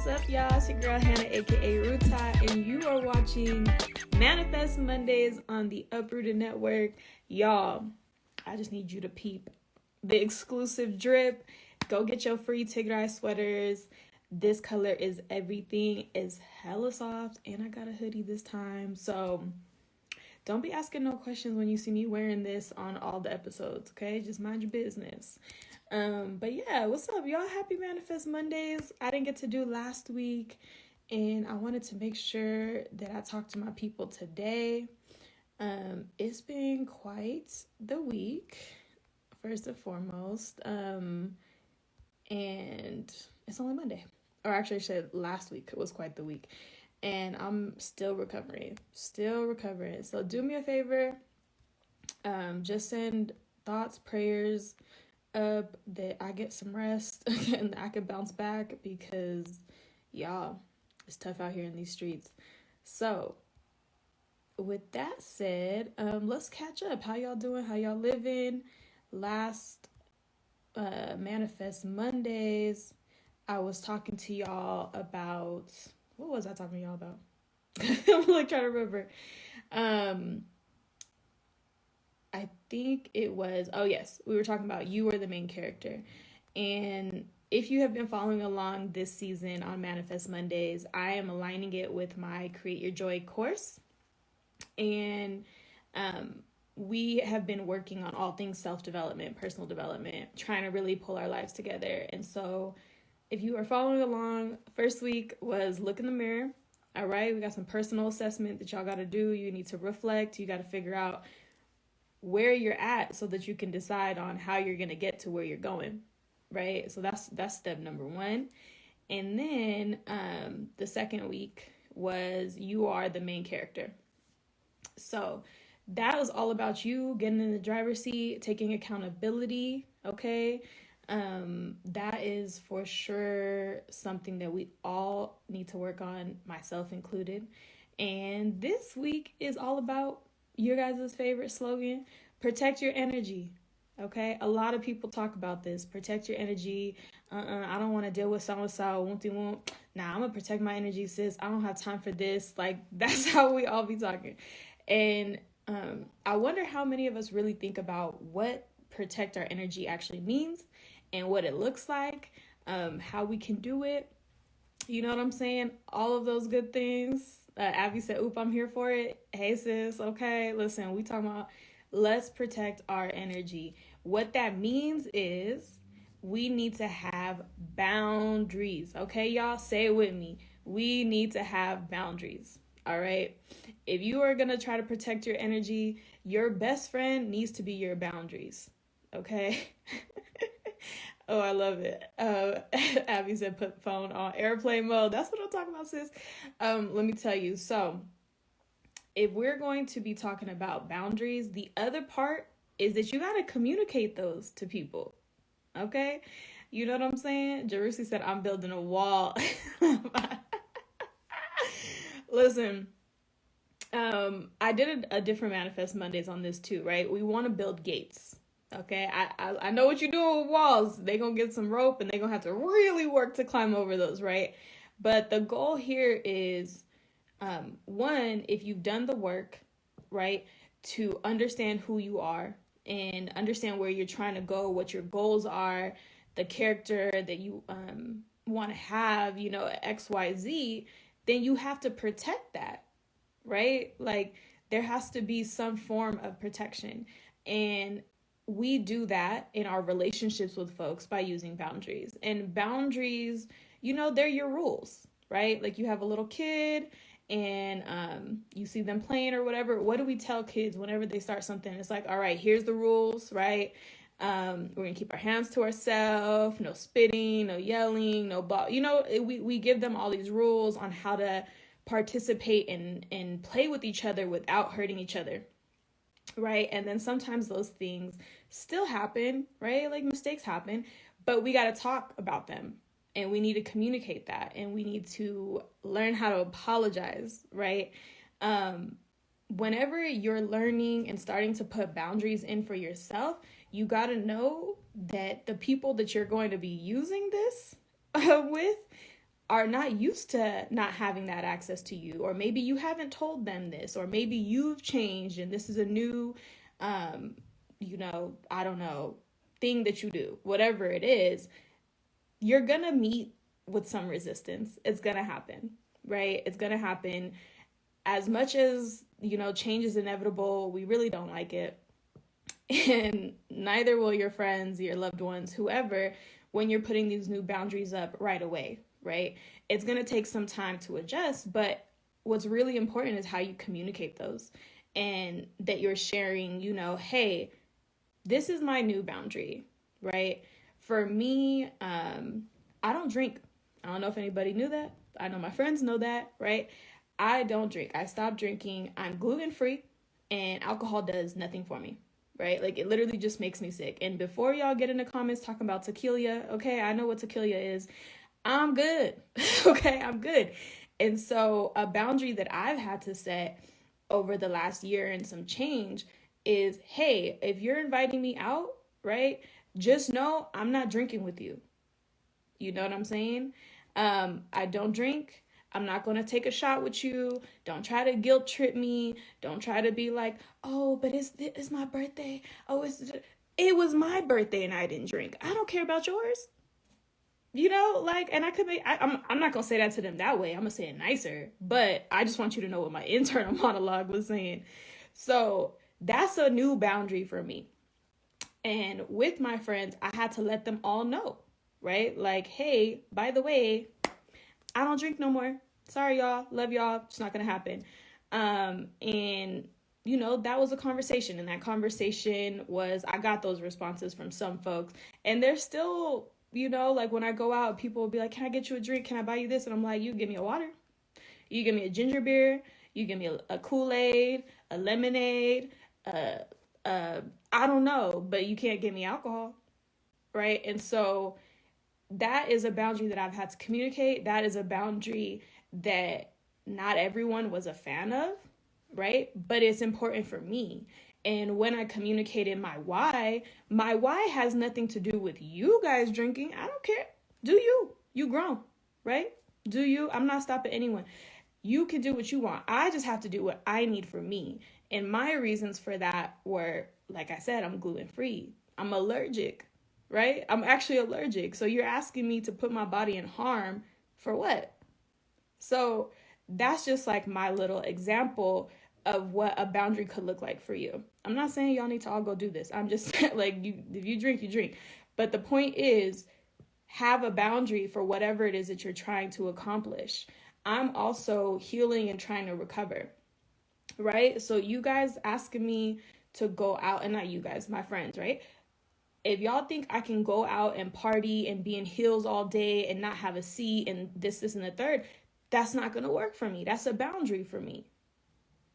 What's up, y'all? It's your girl Hannah, aka Ruta, and you are watching Manifest Mondays on the Uprooted Network. Y'all, I just need you to peep the exclusive drip. Go get your free Tigray sweaters. This color is everything. It's hella soft, and I got a hoodie this time. So don't be asking no questions when you see me wearing this on all the episodes, okay? Just mind your business. But yeah, what's up, y'all? Happy Manifest Mondays. I didn't get to do last week, and I wanted to make sure that I talked to my people today. It's been quite the week, first and foremost. And it's only Monday. Or actually, I said last week was quite the week. And I'm still recovering. So do me a favor. Just send thoughts, prayers up that I get some rest and I can bounce back, because y'all, it's tough out here in these streets. So with that said, let's catch up. How y'all doing? How y'all living? Last Manifest Mondays, I was talking to y'all about, what was I talking to y'all about? I'm like trying to remember. I think it was, oh yes, we were talking about you are the main character. And if you have been following along this season on Manifest Mondays, I am aligning it with my Create Your Joy course. And we have been working on all things self-development, personal development, trying to really pull our lives together. And so if you are following along, first week was look in the mirror. All right, we got some personal assessment that y'all got to do. You need to reflect. You got to figure out where you're at so that you can decide on how you're going to get to where you're going, right? So that's step number one. And then the second week was you are the main character. So that was all about you getting in the driver's seat, taking accountability, okay? That is for sure something that we all need to work on, myself included. And this week is all about your guys' favorite slogan, protect your energy. Okay, a lot of people talk about this. Protect your energy. I don't want to deal with so-and-so. Won't. Nah, I'm gonna protect my energy, sis. I don't have time for this. Like, that's how we all be talking. And I wonder how many of us really think about what protect our energy actually means and what it looks like, how we can do it. You know what I'm saying? All of those good things. Abby said, oop, I'm here for it. Hey, sis. Okay, listen, we talking about let's protect our energy. What that means is we need to have boundaries. Okay, y'all? Say it with me. We need to have boundaries. All right? If you are going to try to protect your energy, your best friend needs to be your boundaries. Okay? Oh, I love it. Abby said put phone on airplane mode. That's what I'm talking about, sis. Let me tell you. So if we're going to be talking about boundaries, the other part is that you got to communicate those to people. Okay? You know what I'm saying? Jerusi said, I'm building a wall. Listen, I did a different Manifest Mondays on this too, right? We want to build gates. Okay, I know what you're doing with walls. They're going to get some rope and they're going to have to really work to climb over those, right? But the goal here is, one, if you've done the work, right, to understand who you are and understand where you're trying to go, what your goals are, the character that you want to have, you know, X, Y, Z, then you have to protect that, right? Like, there has to be some form of protection. And we do that in our relationships with folks by using boundaries. And boundaries, you know, they're your rules, right? Like, you have a little kid and you see them playing or whatever. What do we tell kids whenever they start something? It's like, all right, here's the rules, right? We're gonna keep our hands to ourselves, no spitting, no yelling, no ball. You know, we give them all these rules on how to participate and play with each other without hurting each other. Right. And then sometimes those things still happen, right? Like, mistakes happen, but we got to talk about them and we need to communicate that and we need to learn how to apologize, right? Whenever you're learning and starting to put boundaries in for yourself, you got to know that the people that you're going to be using this with are not used to not having that access to you, or maybe you haven't told them this, or maybe you've changed and this is a new, I don't know, thing that you do, whatever it is, you're gonna meet with some resistance. It's gonna happen, right? It's gonna happen. As much as, change is inevitable, we really don't like it. And neither will your friends, your loved ones, whoever, when you're putting these new boundaries up right away, right? It's going to take some time to adjust, but what's really important is how you communicate those, and that you're sharing, hey, this is my new boundary, right? For me, I don't drink. I don't know if anybody knew that. I know my friends know that, right? I don't drink. I stopped drinking. I'm gluten-free, and alcohol does nothing for me, right? Like, it literally just makes me sick. And before y'all get in the comments talking about tequila, okay, I know what tequila is. I'm good. Okay, I'm good. And so a boundary that I've had to set over the last year and some change is, hey, if you're inviting me out, right, just know I'm not drinking with you. You know what I'm saying? I don't drink. I'm not going to take a shot with you. Don't try to guilt trip me. Don't try to be like, oh, but it's my birthday. Oh, it was my birthday and I didn't drink. I don't care about yours. And I could be, I'm not going to say that to them that way. I'm going to say it nicer, but I just want you to know what my internal monologue was saying. So that's a new boundary for me. And with my friends, I had to let them all know, right? Like, hey, by the way, I don't drink no more. Sorry, y'all. Love y'all. It's not going to happen. And that was a conversation. And that conversation was, I got those responses from some folks. And they're still, like when I go out, people will be like, can I get you a drink? Can I buy you this? And I'm like, you give me a water. You give me a ginger beer. You give me a Kool-Aid, a lemonade, I don't know, but you can't give me alcohol, right? And so that is a boundary that I've had to communicate. That is a boundary that not everyone was a fan of, right? But it's important for me. And when I communicated my why has nothing to do with you guys drinking. I don't care. Do you? You grown, right? Do you? I'm not stopping anyone. You can do what you want. I just have to do what I need for me. And my reasons for that were, like I said, I'm gluten-free. I'm allergic, right? I'm actually allergic. So you're asking me to put my body in harm for what? So that's just like my little example of what a boundary could look like for you. I'm not saying y'all need to all go do this. I'm just like, if you drink, you drink. But the point is, have a boundary for whatever it is that you're trying to accomplish. I'm also healing and trying to recover, right? So you guys asking me to go out, and not you guys, my friends, right? If y'all think I can go out and party and be in heels all day and not have a seat and this, and the third, that's not going to work for me. That's a boundary for me.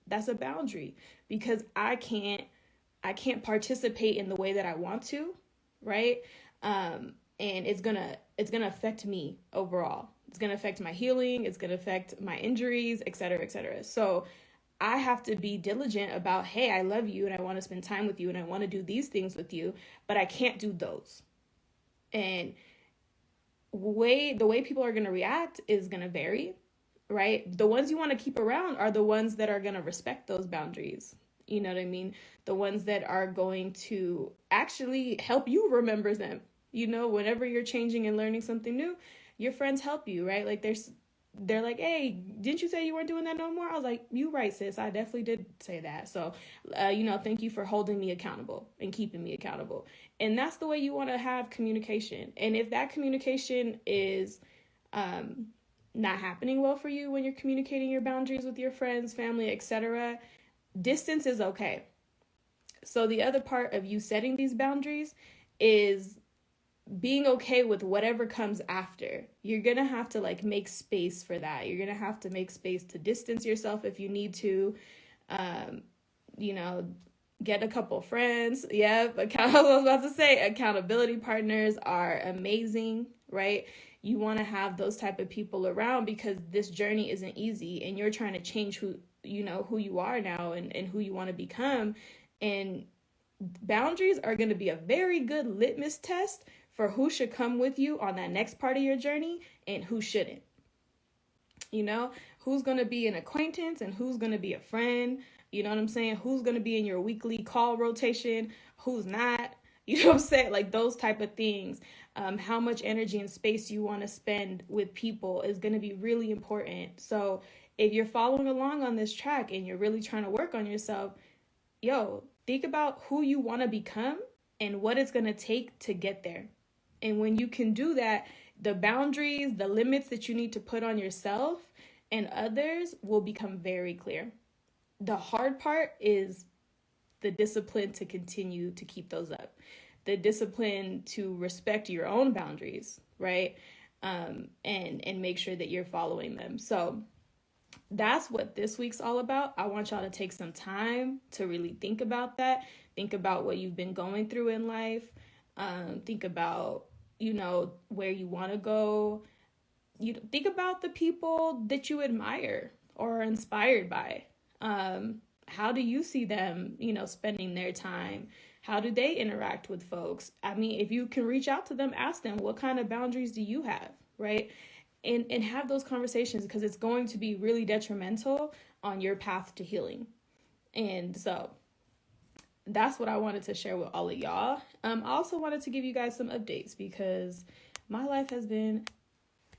That's a boundary because I can't participate in the way that I want to, right? And it's gonna affect me overall. It's gonna affect my healing. It's gonna affect my injuries, et cetera, et cetera. So I have to be diligent about, hey, I love you and I want to spend time with you and I want to do these things with you, but I can't do those. And the way people are gonna react is gonna vary, right? The ones you want to keep around are the ones that are gonna respect those boundaries. You know what I mean? The ones that are going to actually help you remember them. Whenever you're changing and learning something new, your friends help you, right? Like they're like, hey, didn't you say you weren't doing that no more? I was like, you right, sis. I definitely did say that. So, thank you for holding me accountable and keeping me accountable. And that's the way you want to have communication. And if that communication is not happening well for you when you're communicating your boundaries with your friends, family, etc., distance is okay. So the other part of you setting these boundaries is being okay with whatever comes after. You're going to have to make space for that. You're going to have to make space to distance yourself if you need to, get a couple friends. Yep. I was about to say accountability partners are amazing, right? You want to have those type of people around because this journey isn't easy and you're trying to change who you are now and who you want to become. And boundaries are going to be a very good litmus test for who should come with you on that next part of your journey and who shouldn't. You know, who's going to be an acquaintance and who's going to be a friend? You know what I'm saying? Who's going to be in your weekly call rotation? Who's not? You know what I'm saying? Like those type of things. How much energy and space you want to spend with people is going to be really important. So if you're following along on this track and you're really trying to work on yourself, think about who you want to become and what it's going to take to get there. And when you can do that, the boundaries, the limits that you need to put on yourself and others will become very clear. The hard part is the discipline to continue to keep those up, the discipline to respect your own boundaries, right? And make sure that you're following them. So that's what this week's all about. I want y'all to take some time to really think about that. Think about what you've been going through in life. Think about, where you want to go. You think about the people that you admire or are inspired by. How do you see them, spending their time? How do they interact with folks? I mean, if you can reach out to them, ask them, what kind of boundaries do you have, right? And have those conversations, because it's going to be really detrimental on your path to healing. And so that's what I wanted to share with all of y'all. I also wanted to give you guys some updates because my life has been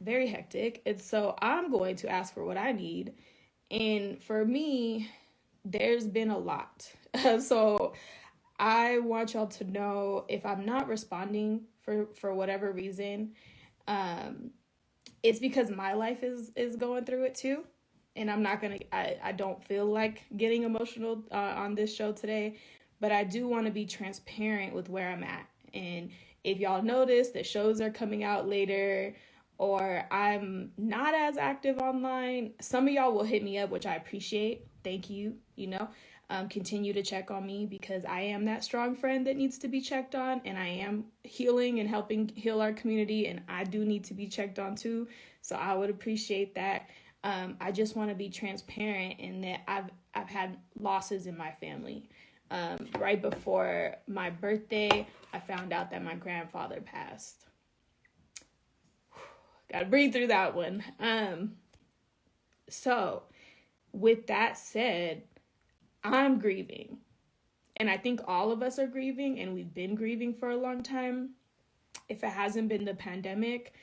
very hectic. And so I'm going to ask for what I need. And for me, there's been a lot. So I want y'all to know, if I'm not responding for whatever reason, it's because my life is going through it too. And I don't feel like getting emotional on this show today, but I do want to be transparent with where I'm at. And if y'all notice that shows are coming out later, or I'm not as active online, some of y'all will hit me up, which I appreciate. Thank you. Continue to check on me, because I am that strong friend that needs to be checked on, and I am healing and helping heal our community, and I do need to be checked on too. So I would appreciate that. I just want to be transparent in that I've had losses in my family. Right before my birthday, I found out that my grandfather passed. Gotta breathe through that one. So with that said, I'm grieving. And I think all of us are grieving, and we've been grieving for a long time. If it hasn't been the pandemic,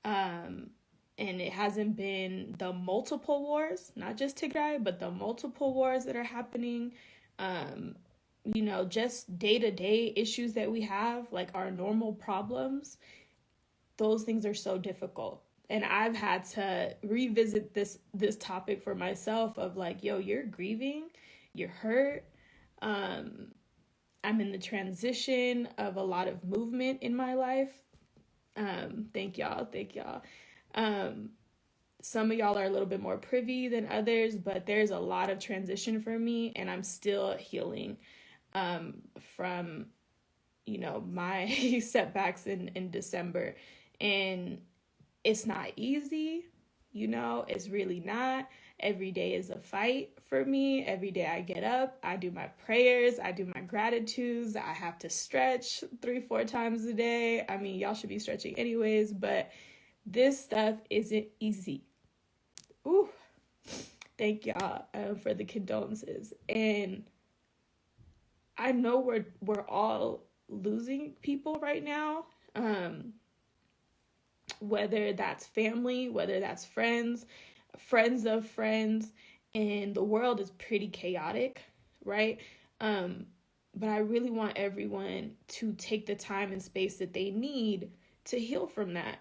and it hasn't been the multiple wars, not just Tigray, but the multiple wars that are happening, just day-to-day issues that we have, like our normal problems, those things are so difficult. And I've had to revisit this topic for myself of like, you're grieving, you're hurt. I'm in the transition of a lot of movement in my life. Thank y'all. Some of y'all are a little bit more privy than others, but there's a lot of transition for me, and I'm still healing from my setbacks in December. And it's not easy, it's really not. Every day is a fight for me. Every day I get up, I do my prayers, I do my gratitudes. I have to stretch 3-4 times a day. I mean, y'all should be stretching anyways, but this stuff isn't easy. Ooh, thank y'all for the condolences. And I know we're all losing people right now. Whether that's family, whether that's friends of friends, and the world is pretty chaotic, right? But I really want everyone to take the time and space that they need to heal from that.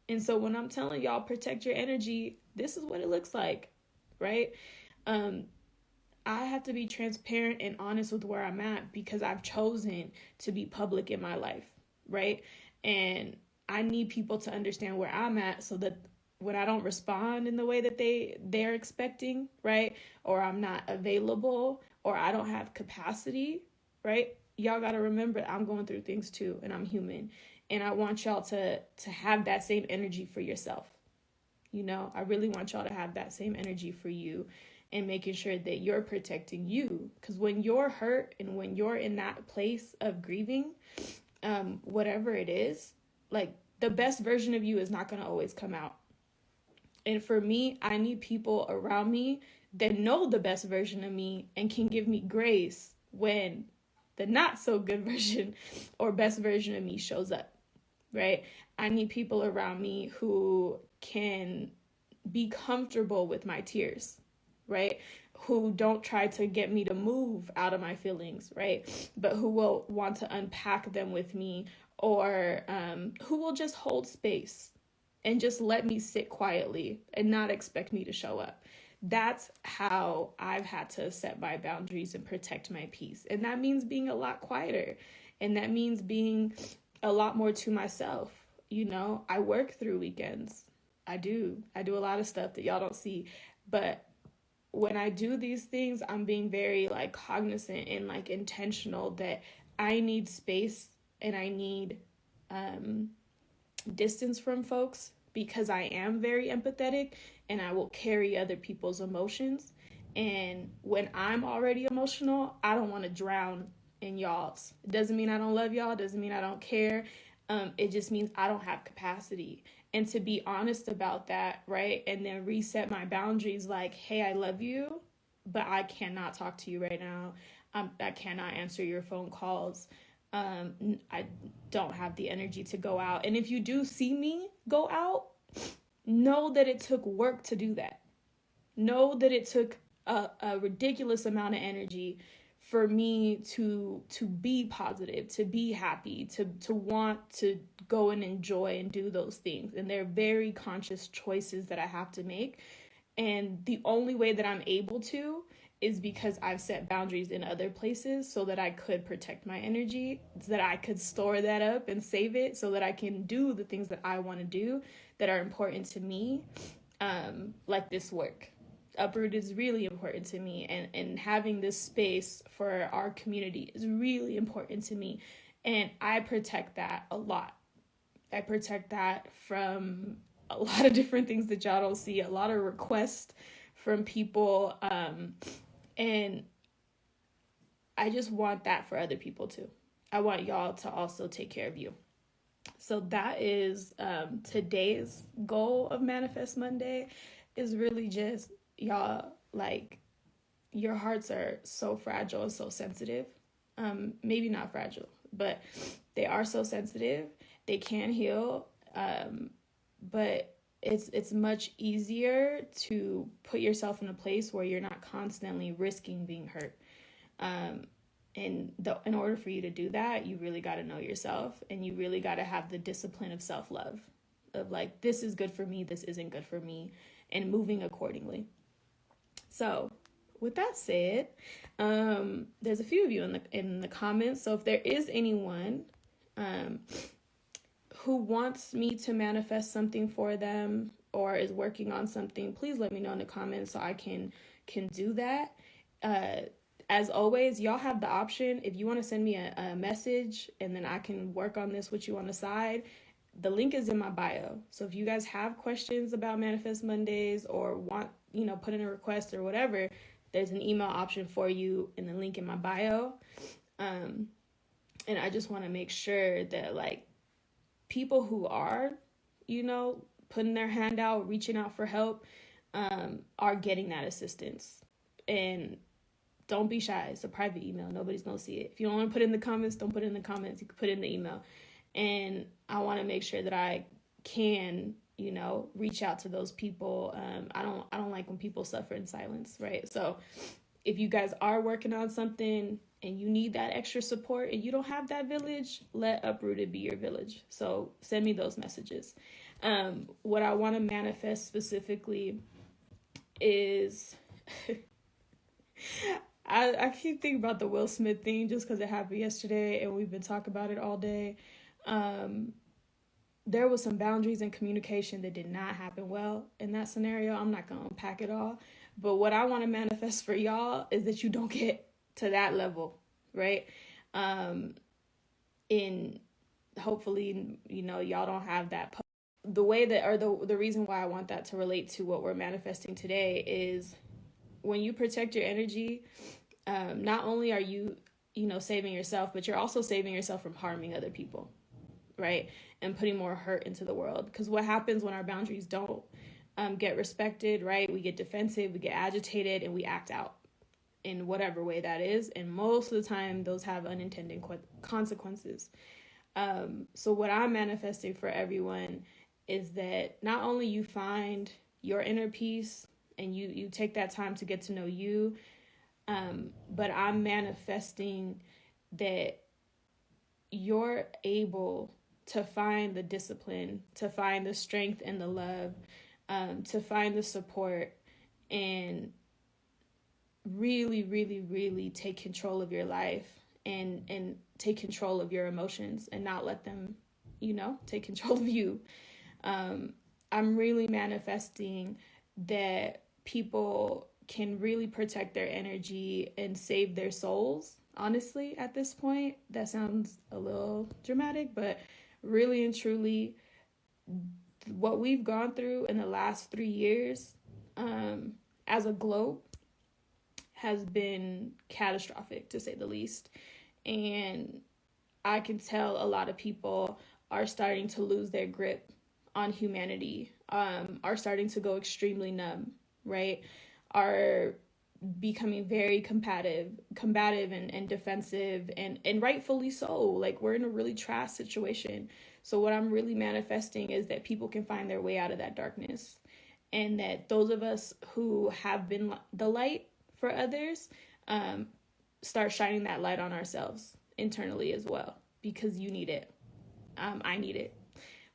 And so when I'm telling y'all, protect your energy, this is what it looks like, right? I have to be transparent and honest with where I'm at, because I've chosen to be public in my life, right? And I need people to understand where I'm at, so that when I don't respond in the way that they're expecting, right? Or I'm not available, or I don't have capacity, right? Y'all got to remember, I'm going through things too, and I'm human. And I want y'all to have that same energy for yourself. I really want y'all to have that same energy for you, and making sure that you're protecting you. Because when you're hurt and when you're in that place of grieving, whatever it is, like, the best version of you is not going to always come out. And for me, I need people around me that know the best version of me and can give me grace when the not so good version or best version of me shows up, right? I need people around me who can be comfortable with my tears, right? Who don't try to get me to move out of my feelings, right? But who will want to unpack them with me, or who will just hold space and just let me sit quietly and not expect me to show up. That's how I've had to set my boundaries and protect my peace. And that means being a lot quieter. And that means being a lot more to myself. You know, I work through weekends. I do. I do a lot of stuff that y'all don't see. But when I do these things, I'm being very like cognizant and like intentional that I need space and I need distance from folks, because I am very empathetic and I will carry other people's emotions. And when I'm already emotional, I don't want to drown in y'all's. It doesn't mean I don't love y'all, it doesn't mean I don't care. It just means I don't have capacity. And to be honest about that, right? And then reset my boundaries like, hey, I love you, but I cannot talk to you right now. I cannot answer your phone calls. I don't have the energy to go out. And if you do see me go out, know that it took work to do that. Know that it took a ridiculous amount of energy for me to be positive, to be happy, to want to go and enjoy and do those things. And they're very conscious choices that I have to make. And the only way that I'm able to is because I've set boundaries in other places so that I could protect my energy, so that I could store that up and save it so that I can do the things that I want to do that are important to me, like this work. Uproot is really important to me, and having this space for our community is really important to me. And I protect that a lot. I protect that from a lot of different things that y'all don't see, a lot of requests from people. And I just want that for other people too. I want y'all to also take care of you. So that is today's goal of Manifest Monday, is really just, y'all, like, your hearts are so fragile and so sensitive. Maybe not fragile, but they are so sensitive. They can heal, but it's much easier to put yourself in a place where you're not constantly risking being hurt. And in order for you to do that, you really got to know yourself, and you really got to have the discipline of self-love, of like, this is good for me, this isn't good for me, and moving accordingly. So with that said, there's a few of you in the comments. So if there is anyone who wants me to manifest something for them or is working on something, please let me know in the comments so I can do that. As always, y'all have the option, if you want to send me a message and then I can work on this with you on the side, the link is in my bio. So if you guys have questions about Manifest Mondays or want, put in a request or whatever, there's an email option for you in the link in my bio. And I just want to make sure that, like, people who are, putting their hand out, reaching out for help, are getting that assistance. And don't be shy. It's a private email. Nobody's going to see it. If you don't want to put it in the comments, don't put it in the comments. You can put it in the email. And I want to make sure that I can, reach out to those people. I don't like when people suffer in silence, right? So if you guys are working on something and you need that extra support and you don't have that village, let Uprooted be your village. So send me those messages. What I want to manifest specifically is I keep thinking about the Will Smith thing just because it happened yesterday and we've been talking about it all day. There was some boundaries and communication that did not happen well in that scenario. I'm not going to unpack it all. But what I want to manifest for y'all is that you don't get to that level, right? And hopefully, y'all don't have that. The way that, or the reason why I want that to relate to what we're manifesting today is when you protect your energy, not only are you, saving yourself, but you're also saving yourself from harming other people, right? And putting more hurt into the world. Because what happens when our boundaries don't get respected, right? We get defensive, we get agitated, and we act out in whatever way that is. And most of the time, those have unintended consequences. So what I'm manifesting for everyone is that not only you find your inner peace and you take that time to get to know you, but I'm manifesting that you're able to find the discipline, to find the strength and the love, to find the support, and really, really, really take control of your life and take control of your emotions and not let them, take control of you. I'm really manifesting that people can really protect their energy and save their souls. Honestly, at this point, that sounds a little dramatic, but really and truly, what we've gone through in the last 3 years as a globe has been catastrophic, to say the least. And I can tell a lot of people are starting to lose their grip on humanity, are starting to go extremely numb, right? Are becoming very combative and defensive, and rightfully so. Like, we're in a really trash situation. So what I'm really manifesting is that people can find their way out of that darkness, and that those of us who have been the light for others start shining that light on ourselves internally as well, because you need it. I need it.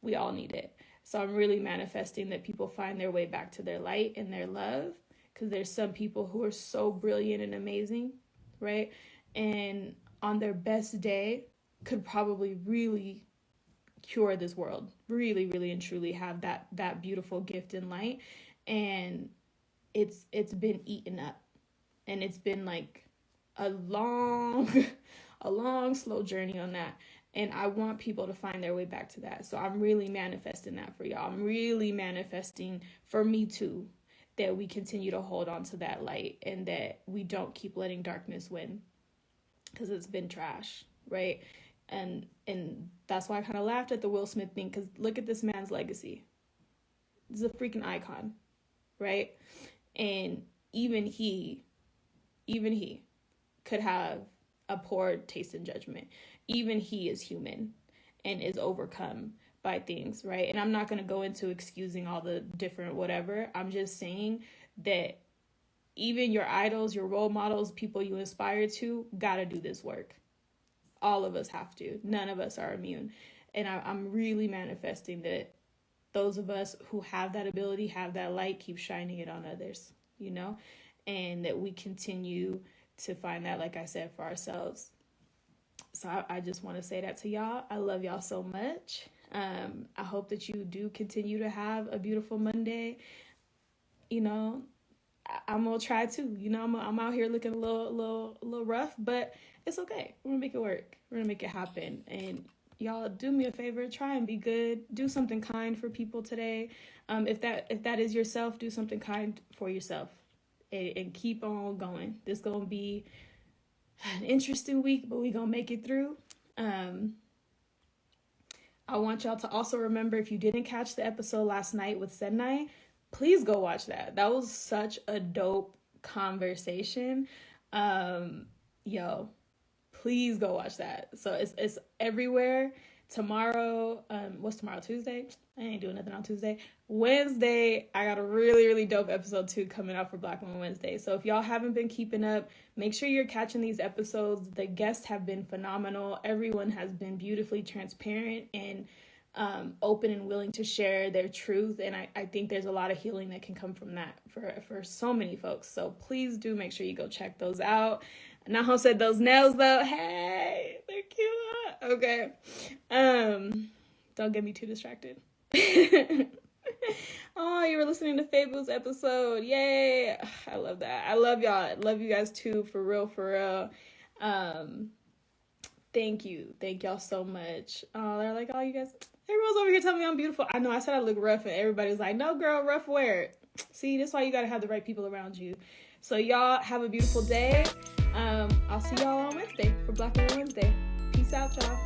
We all need it. So I'm really manifesting that people find their way back to their light and their love, because there's some people who are so brilliant and amazing, right? And on their best day could probably really cure this world, really, really and truly have that beautiful gift and light. And it's been eaten up, and it's been like a long slow journey on that. And I want people to find their way back to that. So I'm really manifesting that for y'all. I'm really manifesting for me too, that we continue to hold on to that light and that we don't keep letting darkness win, because it's been trash, right? And that's why I kind of laughed at the Will Smith thing, because look at this man's legacy. He's a freaking icon, right? And even he could have a poor taste in judgment. Even he is human and is overcome by things, right? And I'm not going to go into excusing all the different whatever. I'm just saying that even your idols, your role models, people you aspire to, got to do this work. All of us have to. None of us are immune. And I'm really manifesting that those of us who have that ability, have that light, keep shining it on others, and that we continue to find that, like I said, for ourselves. So I just want to say that to y'all. I love y'all so much. I hope that you do continue to have a beautiful Monday. I'm gonna try too. I'm out here looking a little rough, but it's okay. We're gonna make it work. We're gonna make it happen. And y'all, do me a favor. Try and be good. Do something kind for people today. If that is yourself, do something kind for yourself, and keep on going. This gonna be an interesting week, but we gonna make it through. I want y'all to also remember, if you didn't catch the episode last night with Senai, please go watch that. That was such a dope conversation. Please go watch that. So it's everywhere. Tomorrow, what's tomorrow? Tuesday? I ain't doing nothing on Tuesday. Wednesday, I got a really, really dope episode 2 coming out for Black Women Wednesday. So if y'all haven't been keeping up, make sure you're catching these episodes. The guests have been phenomenal. Everyone has been beautifully transparent and open and willing to share their truth. And I think there's a lot of healing that can come from that for so many folks. So please do make sure you go check those out. Naho said those nails though, hey, they're cute. Okay. Don't get me too distracted. Oh, you were listening to Fables episode. Yay. I love that. I love y'all. I love you guys too, for real. Thank you. Thank y'all so much. Oh, they're like, oh, you guys, everyone's over here telling me I'm beautiful. I know I said I look rough, and everybody's like, no, girl, rough wear it. See, that's why you got to have the right people around you. So y'all have a beautiful day. I'll see y'all on Wednesday for Black Women Wednesday. Peace out, y'all.